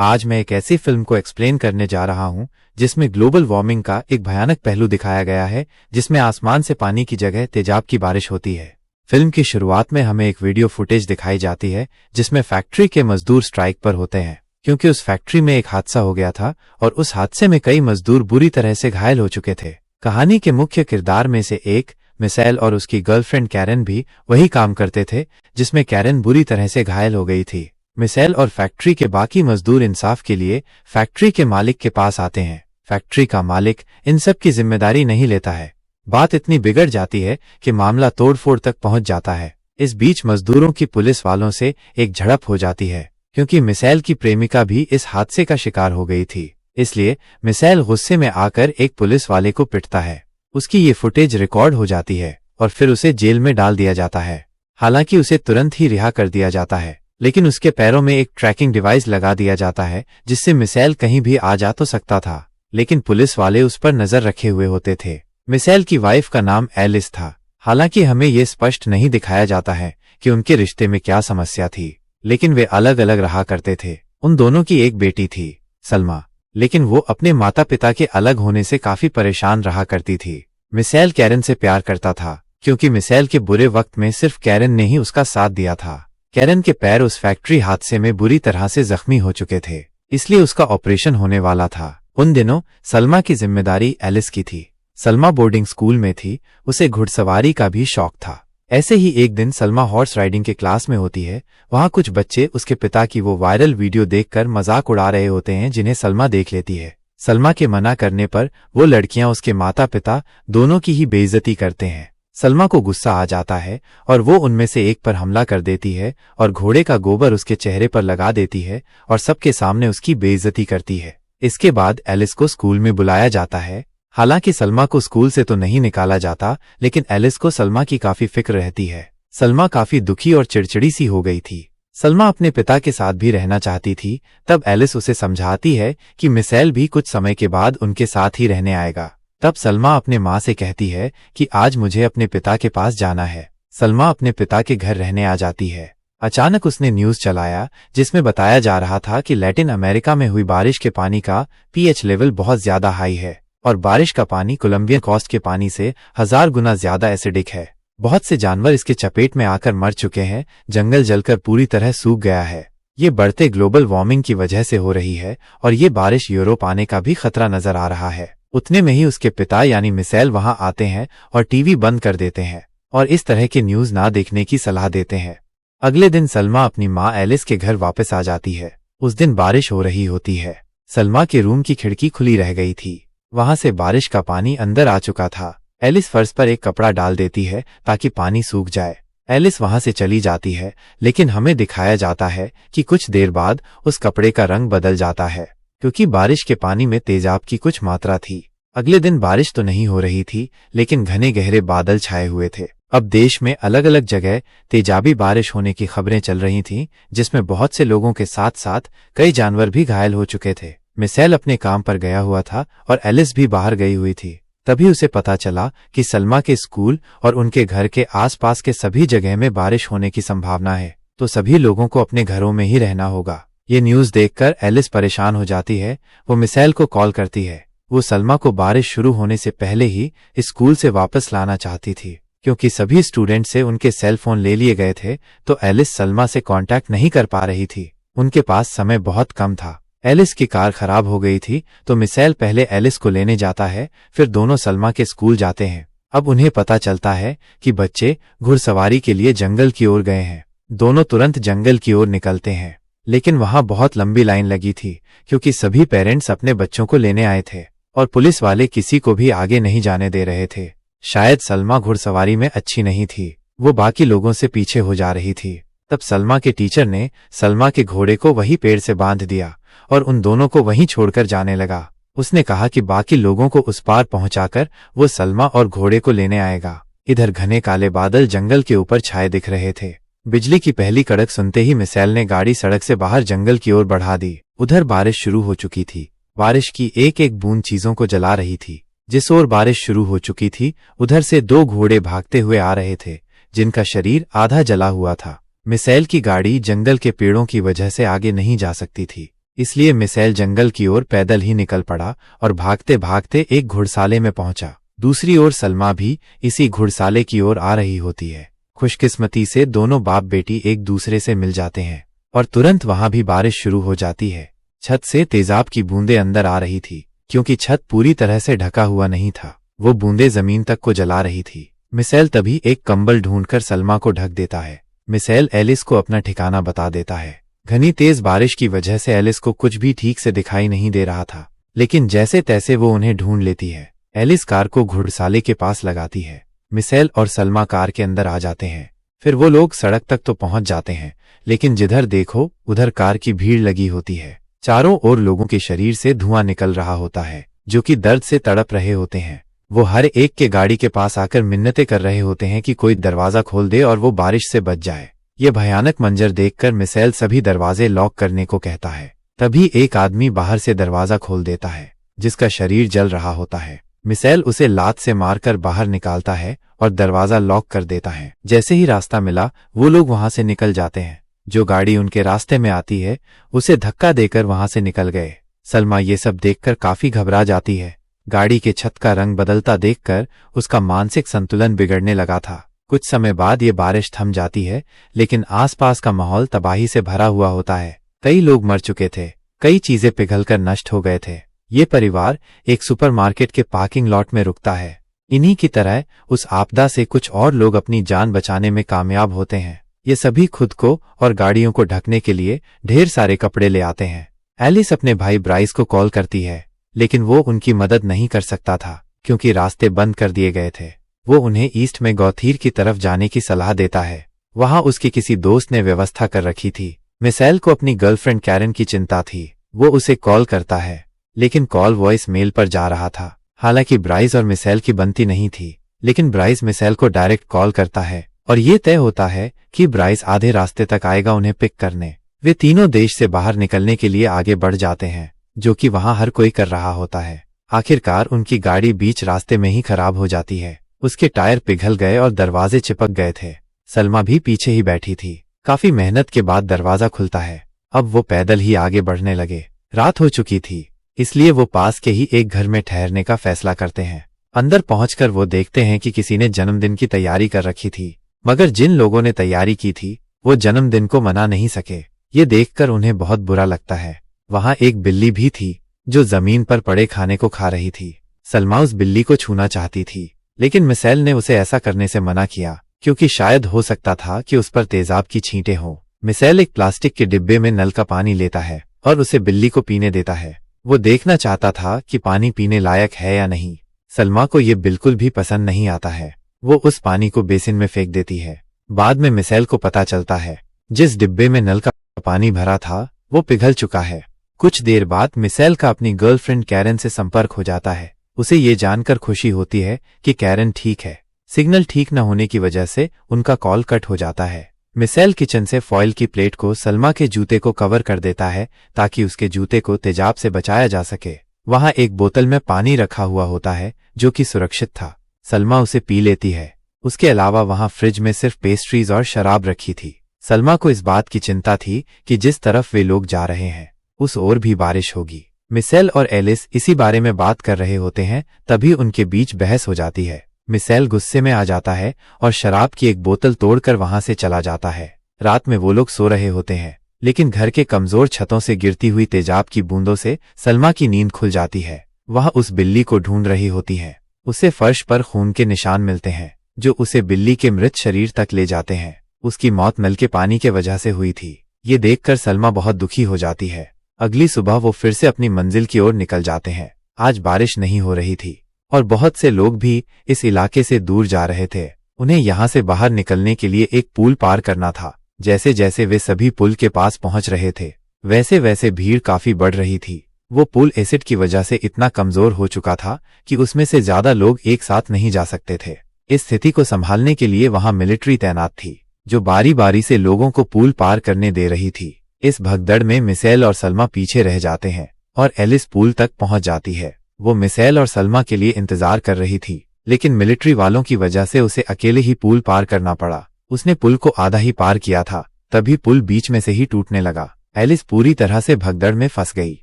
आज मैं एक ऐसी फिल्म को एक्सप्लेन करने जा रहा हूं जिसमें ग्लोबल वार्मिंग का एक भयानक पहलू दिखाया गया है, जिसमें आसमान से पानी की जगह तेजाब की बारिश होती है। फिल्म की शुरुआत में हमें एक वीडियो फुटेज दिखाई जाती है जिसमें फैक्ट्री के मजदूर स्ट्राइक पर होते हैं, क्योंकि उस फैक्ट्री में एक हादसा हो गया था और उस हादसे में कई मजदूर बुरी तरह से घायल हो चुके थे। कहानी के मुख्य किरदार में से एक मिशेल और उसकी गर्लफ्रेंड कैरेन भी वही काम करते थे जिसमें कैरेन बुरी तरह से घायल हो गई थी। मिशेल और फैक्ट्री के बाकी मजदूर इंसाफ के लिए फैक्ट्री के मालिक के पास आते हैं। फैक्ट्री का मालिक इन सब की जिम्मेदारी नहीं लेता है। बात इतनी बिगड़ जाती है कि मामला तोड़फोड़ तक पहुंच जाता है। इस बीच मजदूरों की पुलिस वालों से एक झड़प हो जाती है, क्योंकि मिशेल की प्रेमिका भी इस हादसे का शिकार हो गई थी। इसलिए मिशेल गुस्से में आकर एक पुलिस वाले को पिटता है। उसकी ये फुटेज रिकॉर्ड हो जाती है और फिर उसे जेल में डाल दिया जाता है। हालांकि उसे तुरंत ही रिहा कर दिया जाता है, लेकिन उसके पैरों में एक ट्रैकिंग डिवाइस लगा दिया जाता है जिससे मिशेल कहीं भी आ जा तो सकता था, लेकिन पुलिस वाले उस पर नजर रखे हुए होते थे। मिशेल की वाइफ का नाम एलिस था। हालांकि हमें ये स्पष्ट नहीं दिखाया जाता है कि उनके रिश्ते में क्या समस्या थी, लेकिन वे अलग अलग रहा करते थे। उन दोनों की एक बेटी थी, सलमा, लेकिन वो अपने माता पिता के अलग होने से काफी परेशान रहा करती थी। मिशेल कैरेन से प्यार करता था, क्योंकि मिशेल के बुरे वक्त में सिर्फ कैरेन ने ही उसका साथ दिया था। कैरेन के पैर उस फैक्ट्री हादसे में बुरी तरह से जख्मी हो चुके थे, इसलिए उसका ऑपरेशन होने वाला था। उन दिनों सलमा की जिम्मेदारी एलिस की थी। सलमा बोर्डिंग स्कूल में थी, उसे घुड़सवारी का भी शौक था। ऐसे ही एक दिन सलमा हॉर्स राइडिंग के क्लास में होती है। वहां कुछ बच्चे उसके पिता की वो वायरल वीडियो देखकर मजाक उड़ा रहे होते हैं, जिन्हें सलमा देख लेती है। सलमा के मना करने पर वो लड़कियां उसके माता पिता दोनों की ही बेइज्जती करते हैं। सलमा को गुस्सा आ जाता है और वो उनमें से एक पर हमला कर देती है और घोड़े का गोबर उसके चेहरे पर लगा देती है और सबके सामने उसकी बेइज्जती करती है। इसके बाद एलिस को स्कूल में बुलाया जाता है। हालांकि सलमा को स्कूल से तो नहीं निकाला जाता, लेकिन एलिस को सलमा की काफी फिक्र रहती है। सलमा काफी दुखी और चिड़चिड़ी सी हो गई थी। सलमा अपने पिता के साथ भी रहना चाहती थी। तब एलिस उसे समझाती है कि मिशेल भी कुछ समय के बाद उनके साथ ही रहने आएगा। तब सलमा अपने माँ से कहती है कि आज मुझे अपने पिता के पास जाना है। सलमा अपने पिता के घर रहने आ जाती है। अचानक उसने न्यूज चलाया जिसमें बताया जा रहा था कि लैटिन अमेरिका में हुई बारिश के पानी का पीएच लेवल बहुत ज्यादा हाई है और बारिश का पानी कोलंबियन कोस्ट के पानी से 1000 गुना ज्यादा एसिडिक है। बहुत से जानवर इसके चपेट में आकर मर चुके हैं। जंगल जलकर पूरी तरह सूख गया है। ये बढ़ते ग्लोबल वार्मिंग की वजह से हो रही है और ये बारिश यूरोप आने का भी खतरा नजर आ रहा है। उतने में ही उसके पिता यानी मिशेल वहां आते हैं और टीवी बंद कर देते हैं और इस तरह के न्यूज ना देखने की सलाह देते हैं। अगले दिन सलमा अपनी माँ एलिस के घर वापस आ जाती है। उस दिन बारिश हो रही होती है। सलमा के रूम की खिड़की खुली रह गई थी। वहां से बारिश का पानी अंदर आ चुका था। एलिस फर्श पर एक कपड़ा डाल देती है ताकि पानी सूख जाए। एलिस वहां से चली जाती है, लेकिन हमें दिखाया जाता है कि कुछ देर बाद उस कपड़े का रंग बदल जाता है, क्योंकि बारिश के पानी में तेजाब की कुछ मात्रा थी। अगले दिन बारिश तो नहीं हो रही थी, लेकिन घने गहरे बादल छाए हुए थे। अब देश में अलग अलग जगह तेजाबी बारिश होने की खबरें चल रही थीं, जिसमें बहुत से लोगों के साथ साथ कई जानवर भी घायल हो चुके थे। मिशेल अपने काम पर गया हुआ था और एलिस भी बाहर गई हुई थी। तभी उसे पता चला कि सलमा के स्कूल और उनके घर के आसपास के सभी जगह में बारिश होने की संभावना है, तो सभी लोगों को अपने घरों में ही रहना होगा। ये न्यूज देखकर एलिस परेशान हो जाती है। वो मिशेल को कॉल करती है। वो सलमा को बारिश शुरू होने से पहले ही स्कूल से वापस लाना चाहती थी, क्योंकि सभी स्टूडेंट से उनके सेल फोन ले लिए गए थे, तो एलिस सलमा से कांटेक्ट नहीं कर पा रही थी। उनके पास समय बहुत कम था। एलिस की कार खराब हो गई थी, तो मिशेल पहले एलिस को लेने जाता है, फिर दोनों सलमा के स्कूल जाते हैं। अब उन्हें पता चलता है कि बच्चे घुड़सवारी के लिए जंगल की ओर गए हैं। दोनों तुरंत जंगल की ओर निकलते हैं, लेकिन वहां बहुत लंबी लाइन लगी थी, क्योंकि सभी पेरेंट्स अपने बच्चों को लेने आए थे और पुलिस वाले किसी को भी आगे नहीं जाने दे रहे थे। शायद सलमा घुड़सवारी में अच्छी नहीं थी, वो बाकी लोगों से पीछे हो जा रही थी। तब सलमा के टीचर ने सलमा के घोड़े को वही पेड़ से बांध दिया और उन दोनों को वहीं छोड़कर जाने लगा। उसने कहा कि बाकी लोगों को उस पार पहुंचाकर वो सलमा और घोड़े को लेने आएगा। इधर घने काले बादल जंगल के ऊपर छाए दिख रहे थे। बिजली की पहली कड़क सुनते ही मिशेल ने गाड़ी सड़क से बाहर जंगल की ओर बढ़ा दी। उधर बारिश शुरू हो चुकी थी। बारिश की एक एक बूंद चीजों को जला रही थी। जिस ओर बारिश शुरू हो चुकी थी, उधर से 2 घोड़े भागते हुए आ रहे थे, जिनका शरीर आधा जला हुआ था। मिशेल की गाड़ी जंगल के पेड़ों की वजह से आगे नहीं जा सकती थी। इसलिए मिशेल जंगल की ओर पैदल ही निकल पड़ा और भागते भागते एक घुड़साले में पहुंचा। दूसरी ओर सलमा भी इसी घुड़साले की ओर आ रही होती है। खुशकिस्मती से दोनों बाप बेटी एक दूसरे से मिल जाते हैं और तुरंत वहां भी बारिश शुरू हो जाती है। छत से तेजाब की बूंदें अंदर आ रही थी। क्योंकि छत पूरी तरह से ढका हुआ नहीं था, वो बूंदें जमीन तक को जला रही थी। मिशेल तभी एक कंबल ढूंढकर सलमा को ढक देता है। मिशेल एलिस को अपना ठिकाना बता देता है। घनी तेज बारिश की वजह से एलिस को कुछ भी ठीक से दिखाई नहीं दे रहा था, लेकिन जैसे तैसे वो उन्हें ढूंढ लेती है। एलिस कार को घुड़साले के पास लगाती है। मिशेल और सलमा कार के अंदर आ जाते हैं। फिर वो लोग सड़क तक तो पहुंच जाते हैं, लेकिन जिधर देखो उधर कार की भीड़ लगी होती है। चारों ओर लोगों के शरीर से धुआं निकल रहा होता है, जो कि दर्द से तड़प रहे होते हैं। वो हर एक के गाड़ी के पास आकर मिन्नतें कर रहे होते हैं कि कोई दरवाजा खोल दे और वो बारिश से बच जाए। ये भयानक मंजर देखकर मिशेल सभी दरवाजे लॉक करने को कहता है। तभी एक आदमी बाहर से दरवाजा खोल देता है, जिसका शरीर जल रहा होता है। मिशेल उसे लात से मारकर बाहर निकालता है और दरवाजा लॉक कर देता है। जैसे ही रास्ता मिला वो लोग वहां से निकल जाते हैं। जो गाड़ी उनके रास्ते में आती है उसे धक्का देकर वहां से निकल गए। सलमा ये सब देखकर काफी घबरा जाती है। गाड़ी के छत का रंग बदलता देखकर उसका मानसिक संतुलन बिगड़ने लगा था। कुछ समय बाद ये बारिश थम जाती है, लेकिन आसपास का माहौल तबाही से भरा हुआ होता है। कई लोग मर चुके थे, कई चीजें पिघलकर नष्ट हो गए थे। ये परिवार एक सुपरमार्केट के पार्किंग लॉट में रुकता है। इन्हीं की तरह उस आपदा से कुछ और लोग अपनी जान बचाने में कामयाब होते हैं। ये सभी खुद को और गाड़ियों को ढकने के लिए ढेर सारे कपड़े ले आते हैं। एलिस अपने भाई ब्राइस को कॉल करती है, लेकिन वो उनकी मदद नहीं कर सकता था क्योंकि रास्ते बंद कर दिए गए थे। वो उन्हें ईस्ट में गौथीर की तरफ जाने की सलाह देता है। वहां उसके किसी दोस्त ने व्यवस्था कर रखी थी। मिशेल को अपनी गर्लफ्रेंड कैरन की चिंता थी। वो उसे कॉल करता है, लेकिन कॉल वॉइस मेल पर जा रहा था। हालांकि ब्राइस और मिशेल की बनती नहीं थी, लेकिन ब्राइस मिशेल को डायरेक्ट कॉल करता है और ये तय होता है कि ब्राइस आधे रास्ते तक आएगा उन्हें पिक करने। वे तीनों देश से बाहर निकलने के लिए आगे बढ़ जाते हैं, जो कि वहां हर कोई कर रहा होता है। आखिरकार उनकी गाड़ी बीच रास्ते में ही खराब हो जाती है। उसके टायर पिघल गए और दरवाजे चिपक गए थे। सलमा भी पीछे ही बैठी थी। काफी मेहनत के बाद दरवाजा खुलता है। अब वो पैदल ही आगे बढ़ने लगे। रात हो चुकी थी, इसलिए वो पास के ही एक घर में ठहरने का फैसला करते हैं। अंदर पहुंचकर वो देखते हैं कि किसी ने जन्मदिन की तैयारी कर रखी थी, मगर जिन लोगों ने तैयारी की थी वो जन्मदिन को मना नहीं सके। ये देखकर उन्हें बहुत बुरा लगता है। वहां एक बिल्ली भी थी जो जमीन पर पड़े खाने को खा रही थी। सलमा उस बिल्ली को छूना चाहती थी, लेकिन मिशेल ने उसे ऐसा करने से मना किया क्योंकि शायद हो सकता था कि उस पर तेजाब की छींटें हों। मिशेल एक प्लास्टिक के डिब्बे में नल का पानी लेता है और उसे बिल्ली को पीने देता है। वो देखना चाहता था कि पानी पीने लायक है या नहीं। सलमा को ये बिल्कुल भी पसंद नहीं आता है। वो उस पानी को बेसिन में फेंक देती है। बाद में मिशेल को पता चलता है जिस डिब्बे में नल का पानी भरा था वो पिघल चुका है। कुछ देर बाद मिशेल का अपनी गर्लफ्रेंड कैरन से संपर्क हो जाता है। उसे ये जानकर खुशी होती है कि कैरन ठीक है। सिग्नल ठीक न होने की वजह से उनका कॉल कट हो जाता है। मिशेल किचन से फॉइल की प्लेट को सलमा के जूते को कवर कर देता है ताकि उसके जूते को तेजाब से बचाया जा सके। वहां एक बोतल में पानी रखा हुआ होता है जो कि सुरक्षित था। सलमा उसे पी लेती है। उसके अलावा वहां फ्रिज में सिर्फ पेस्ट्रीज और शराब रखी थी। सलमा को इस बात की चिंता थी कि जिस तरफ वे लोग जा रहे हैं उस ओर भी बारिश होगी। मिशेल और एलिस इसी बारे में बात कर रहे होते हैं, तभी उनके बीच बहस हो जाती है। मिशेल गुस्से में आ जाता है और शराब की एक बोतल तोड़कर वहां से चला जाता है। रात में वो लोग सो रहे होते हैं, लेकिन घर के कमजोर छतों से गिरती हुई तेजाब की बूंदों से सलमा की नींद खुल जाती है। वह उस बिल्ली को ढूंढ रही होती है। उसे फर्श पर खून के निशान मिलते हैं जो उसे बिल्ली के मृत शरीर तक ले जाते हैं। उसकी मौत नल के पानी के वजह से हुई थी। ये देखकर सलमा बहुत दुखी हो जाती है। अगली सुबह वो फिर से अपनी मंजिल की ओर निकल जाते हैं। आज बारिश नहीं हो रही थी और बहुत से लोग भी इस इलाके से दूर जा रहे थे। उन्हें यहाँ से बाहर निकलने के लिए एक पुल पार करना था। जैसे जैसे वे सभी पुल के पास पहुंच रहे थे वैसे वैसे भीड़ काफी बढ़ रही थी। वो पुल एसिड की वजह से इतना कमजोर हो चुका था कि उसमें से ज्यादा लोग एक साथ नहीं जा सकते थे। इस स्थिति को संभालने के लिए वहां मिलिट्री तैनात थी जो बारी बारी से लोगों को पुल पार करने दे रही थी। इस भगदड़ में मिशेल और सलमा पीछे रह जाते हैं और एलिस पुल तक पहुंच जाती है। वो मिशेल और सलमा के लिए इंतजार कर रही थी, लेकिन मिलिट्री वालों की वजह से उसे अकेले ही पुल पार करना पड़ा। उसने पुल को आधा ही पार किया था, तभी पुल बीच में से ही टूटने लगा। एलिस पूरी तरह से भगदड़ में फंस गई।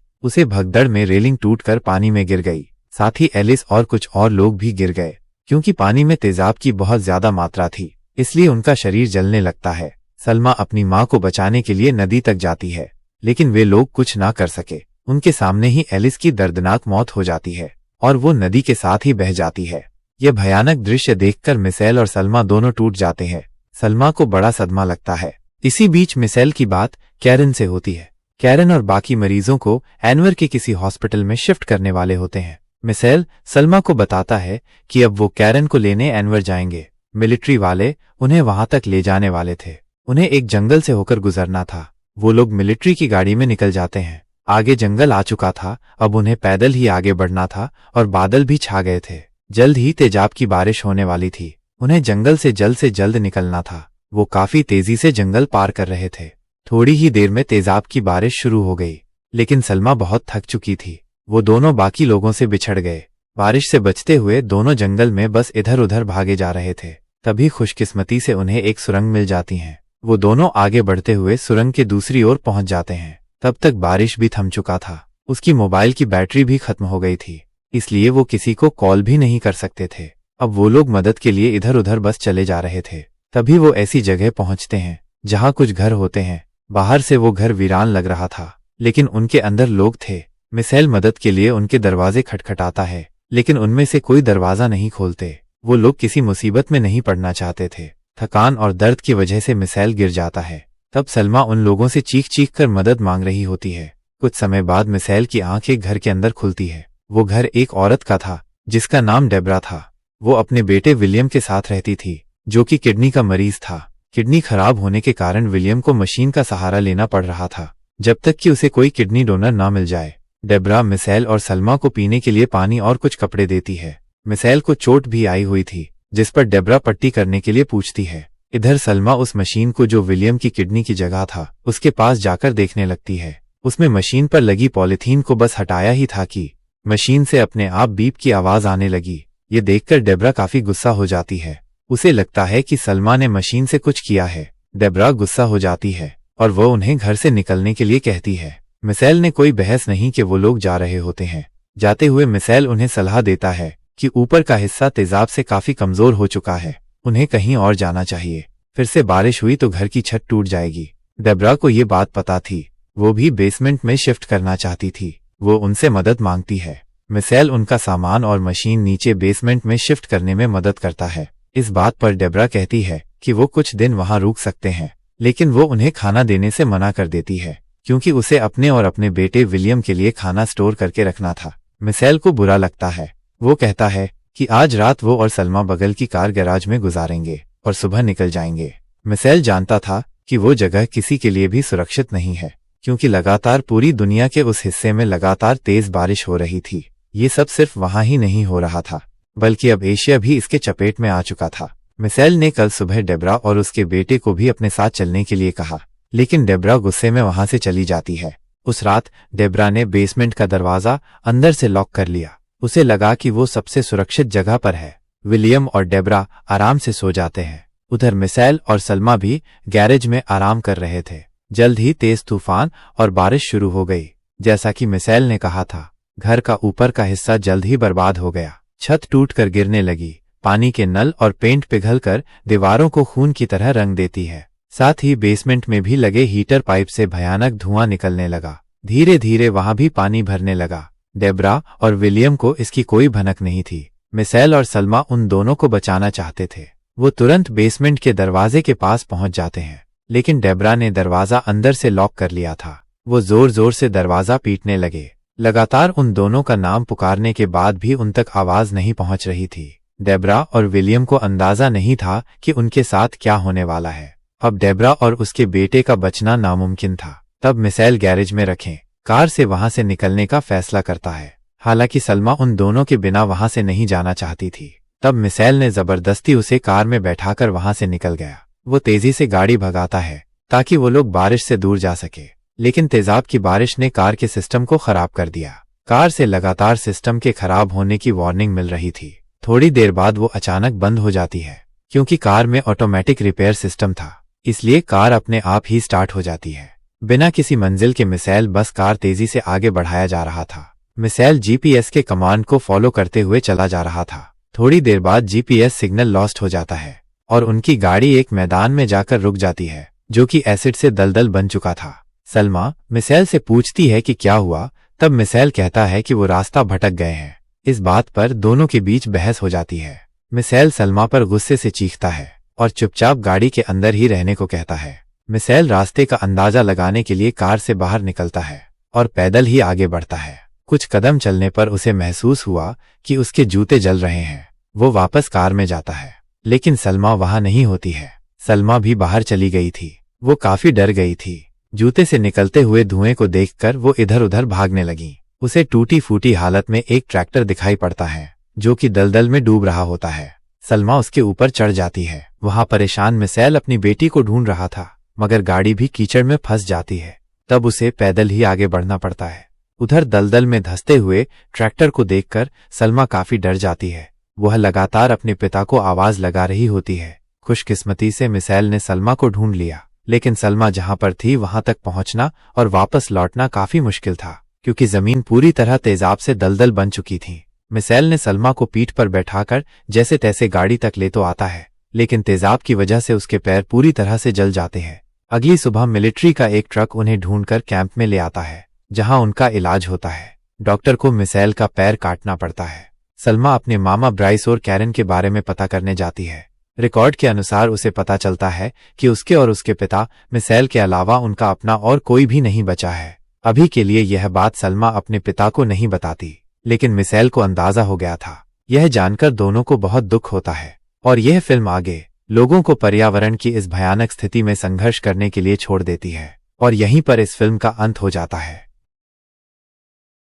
उसे भगदड़ में रेलिंग टूटकर पानी में गिर गई। साथ ही एलिस और कुछ और लोग भी गिर गए। क्योंकि पानी में तेजाब की बहुत ज्यादा मात्रा थी, इसलिए उनका शरीर जलने लगता है। सलमा अपनी माँ को बचाने के लिए नदी तक जाती है, लेकिन वे लोग कुछ ना कर सके। उनके सामने ही एलिस की दर्दनाक मौत हो जाती है और वो नदी के साथ ही बह जाती है। यह भयानक दृश्य देखकर मिशेल और सलमा दोनों टूट जाते हैं। सलमा को बड़ा सदमा लगता है। इसी बीच मिशेल की बात कैरन से होती है। कैरन और बाकी मरीजों को एनवर के किसी हॉस्पिटल में शिफ्ट करने वाले होते हैं। मिशेल सलमा को बताता है कि अब वो कैरन को लेने एनवर जाएंगे। मिलिट्री वाले उन्हें वहां तक ले जाने वाले थे। उन्हें एक जंगल से होकर गुजरना था। वो लोग मिलिट्री की गाड़ी में निकल जाते हैं। आगे जंगल आ चुका था, अब उन्हें पैदल ही आगे बढ़ना था और बादल भी छा गए थे। जल्द ही तेजाब की बारिश होने वाली थी। उन्हें जंगल से जल्द निकलना था। वो काफी तेजी से जंगल पार कर रहे थे। थोड़ी ही देर में तेजाब की बारिश शुरू हो गई, लेकिन सलमा बहुत थक चुकी थी। वो दोनों बाकी लोगों से बिछड़ गए। बारिश से बचते हुए दोनों जंगल में बस इधर उधर भागे जा रहे थे। तभी खुशकिस्मती से उन्हें एक सुरंग मिल जाती है। वो दोनों आगे बढ़ते हुए सुरंग के दूसरी ओर पहुंच जाते हैं। तब तक बारिश भी थम चुका था। उसकी मोबाइल की बैटरी भी खत्म हो गई थी, इसलिए वो किसी को कॉल भी नहीं कर सकते थे। अब वो लोग मदद के लिए इधर उधर बस चले जा रहे थे। तभी वो ऐसी जगह पहुंचते हैं जहां कुछ घर होते हैं। बाहर से वो घर वीरान लग रहा था, लेकिन उनके अंदर लोग थे। मिशेल मदद के लिए उनके दरवाजे खटखटाता है, लेकिन उनमें से कोई दरवाजा नहीं खोलते। वो लोग किसी मुसीबत में नहीं पड़ना चाहते थे। थकान और दर्द की वजह से मिशेल गिर जाता है। तब सलमा उन लोगों से चीख चीख कर मदद मांग रही होती है। कुछ समय बाद मिशेल की आंख एक घर के अंदर खुलती है। वो घर एक औरत का था जिसका नाम डेब्रा था। वो अपने बेटे विलियम के साथ रहती थी, जो कि किडनी का मरीज था। किडनी खराब होने के कारण विलियम को मशीन का सहारा लेना पड़ रहा था, जब तक कि उसे कोई किडनी डोनर ना मिल जाए। डेब्रा मिशेल और सलमा को पीने के लिए पानी और कुछ कपड़े देती है। मिशेल को चोट भी आई हुई थी, जिस पर डेब्रा पट्टी करने के लिए पूछती है। इधर सलमा उस मशीन को जो विलियम की किडनी की जगह था, उसके पास जाकर देखने लगती है। उसमें मशीन पर लगी पॉलीथीन को बस हटाया ही था कि मशीन से अपने आप बीप की आवाज आने लगी। ये देखकर डेब्रा काफी गुस्सा हो जाती है। उसे लगता है कि सलमा ने मशीन से कुछ किया है। डेब्रा गुस्सा हो जाती है और वो उन्हें घर से निकलने के लिए कहती है। मिशेल ने कोई बहस नहीं कि वो लोग जा रहे होते हैं। जाते हुए मिशेल उन्हें सलाह देता है कि ऊपर का हिस्सा तेजाब से काफी कमजोर हो चुका है, उन्हें कहीं और जाना चाहिए। फिर से बारिश हुई तो घर की छत टूट जाएगी। डेब्रा को ये बात पता थी। वो भी बेसमेंट में शिफ्ट करना चाहती थी। वो उनसे मदद मांगती है। मिशेल उनका सामान और मशीन नीचे बेसमेंट में शिफ्ट करने में मदद करता है। इस बात पर डेब्रा कहती है कि वो कुछ दिन वहां रुक सकते हैं, लेकिन वो उन्हें खाना देने से मना कर देती है, क्योंकि उसे अपने और अपने बेटे विलियम के लिए खाना स्टोर करके रखना था। मिशेल को बुरा लगता है। वो कहता है कि आज रात वो और सलमा बगल की कार गैराज में गुजारेंगे और सुबह निकल जाएंगे। मिशेल जानता था कि वो जगह किसी के लिए भी सुरक्षित नहीं है, क्योंकि लगातार पूरी दुनिया के उस हिस्से में लगातार तेज बारिश हो रही थी। ये सब सिर्फ वहां ही नहीं हो रहा था, बल्कि अब एशिया भी इसके चपेट में आ चुका था। मिशेल ने कल सुबह डेब्रा और उसके बेटे को भी अपने साथ चलने के लिए कहा, लेकिन डेब्रा गुस्से में वहां से चली जाती है। उस रात डेब्रा ने बेसमेंट का दरवाजा अंदर से लॉक कर लिया। उसे लगा कि वो सबसे सुरक्षित जगह पर है। विलियम और डेब्रा आराम से सो जाते हैं। उधर मिशेल और सलमा भी गैरेज में आराम कर रहे थे। जल्द ही तेज तूफान और बारिश शुरू हो गई। जैसा कि मिशेल ने कहा था, घर का ऊपर का हिस्सा जल्द ही बर्बाद हो गया। छत टूटकर गिरने लगी। पानी के नल और पेंट पिघलकर दीवारों को खून की तरह रंग देती है। साथ ही बेसमेंट में भी लगे हीटर पाइप से भयानक धुआं निकलने लगा। धीरे धीरे वहां भी पानी भरने लगा। डेब्रा और विलियम को इसकी कोई भनक नहीं थी। मिशेल और सलमा उन दोनों को बचाना चाहते थे। वो तुरंत बेसमेंट के दरवाजे के पास पहुंच जाते हैं, लेकिन डेब्रा ने दरवाजा अंदर से लॉक कर लिया था। वो जोर जोर से दरवाजा पीटने लगे। लगातार उन दोनों का नाम पुकारने के बाद भी उन तक आवाज नहीं पहुंच रही थी। डेब्रा और विलियम को अंदाजा नहीं था कि उनके साथ क्या होने वाला है। अब डेब्रा और उसके बेटे का बचना नामुमकिन था। तब मिशेल गैरेज में रखें कार से वहां से निकलने का फैसला करता है। हालांकि सलमा उन दोनों के बिना वहां से नहीं जाना चाहती थी। तब मिशेल ने जबरदस्ती उसे कार में बैठाकर वहां से निकल गया। वो तेजी से गाड़ी भगाता है ताकि वो लोग बारिश से दूर जा सके, लेकिन तेजाब की बारिश ने कार के सिस्टम को खराब कर दिया। कार से लगातार सिस्टम के खराब होने की वार्निंग मिल रही थी। थोड़ी देर बाद वो अचानक बंद हो जाती है, क्योंकि कार में ऑटोमेटिक रिपेयर सिस्टम था, इसलिए कार अपने आप ही स्टार्ट हो जाती है। बिना किसी मंजिल के मिसाइल बस कार तेजी से आगे बढ़ाया जा रहा था। मिसाइल जीपीएस के कमांड को फॉलो करते हुए चला जा रहा था। थोड़ी देर बाद जीपीएस सिग्नल लॉस्ट हो जाता है और उनकी गाड़ी एक मैदान में जाकर रुक जाती है जो कि एसिड से दलदल बन चुका था। सलमा मिसाइल से पूछती है कि क्या हुआ, तब मिसाइल कहता है कि वो रास्ता भटक गए हैं। इस बात पर दोनों के बीच बहस हो जाती है। मिसाइल सलमा पर गुस्से से चीखता है और चुपचाप गाड़ी के अंदर ही रहने को कहता है। मिसाइल रास्ते का अंदाजा लगाने के लिए कार से बाहर निकलता है और पैदल ही आगे बढ़ता है। कुछ कदम चलने पर उसे महसूस हुआ कि उसके जूते जल रहे हैं। वो वापस कार में जाता है, लेकिन सलमा वहां नहीं होती है। सलमा भी बाहर चली गई थी। वो काफी डर गई थी। जूते से निकलते हुए धुएं को देखकर वो इधर उधर भागने लगी। उसे टूटी फूटी हालत में एक ट्रैक्टर दिखाई पड़ता है जो कि दलदल में डूब रहा होता है। सलमा उसके ऊपर चढ़ जाती है। वहां परेशान मिसाइल अपनी बेटी को ढूंढ रहा था, मगर गाड़ी भी कीचड़ में फंस जाती है। तब उसे पैदल ही आगे बढ़ना पड़ता है। उधर दलदल में धंसते हुए ट्रैक्टर को देखकर सलमा काफी डर जाती है। वह लगातार अपने पिता को आवाज लगा रही होती है। खुशकिस्मती से मिसाइल ने सलमा को ढूंढ लिया, लेकिन सलमा जहां पर थी वहां तक पहुंचना और वापस लौटना काफी मुश्किल था, क्योंकि जमीन पूरी तरह तेजाब से दलदल बन चुकी थी। मिसाइल ने सलमा को पीठ पर बैठाकर जैसे तैसे गाड़ी तक ले तो आता है, लेकिन तेजाब की वजह से उसके पैर पूरी तरह से जल जाते हैं। अगली सुबह मिलिट्री का एक ट्रक उन्हें ढूंढकर कैंप में ले आता है, जहां उनका इलाज होता है। डॉक्टर को मिसाइल का पैर काटना पड़ता है। सलमा अपने मामा ब्राइस और कैरन के बारे में पता करने जाती है। रिकॉर्ड के अनुसार उसे पता चलता है कि उसके और उसके पिता मिसाइल के अलावा उनका अपना और कोई भी नहीं बचा है। अभी के लिए यह बात सलमा अपने पिता को नहीं बताती, लेकिन मिसाइल को अंदाजा हो गया था। यह जानकर दोनों को बहुत दुख होता है और यह फिल्म आगे लोगों को पर्यावरण की इस भयानक स्थिति में संघर्ष करने के लिए छोड़ देती है और यहीं पर इस फिल्म का अंत हो जाता है।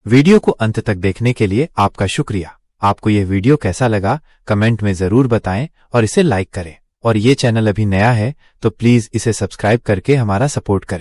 वीडियो को अंत तक देखने के लिए आपका शुक्रिया। आपको यह वीडियो कैसा लगा कमेंट में जरूर बताएं और इसे लाइक करें। और ये चैनल अभी नया है तो प्लीज इसे सब्सक्राइब करके हमारा सपोर्ट करें।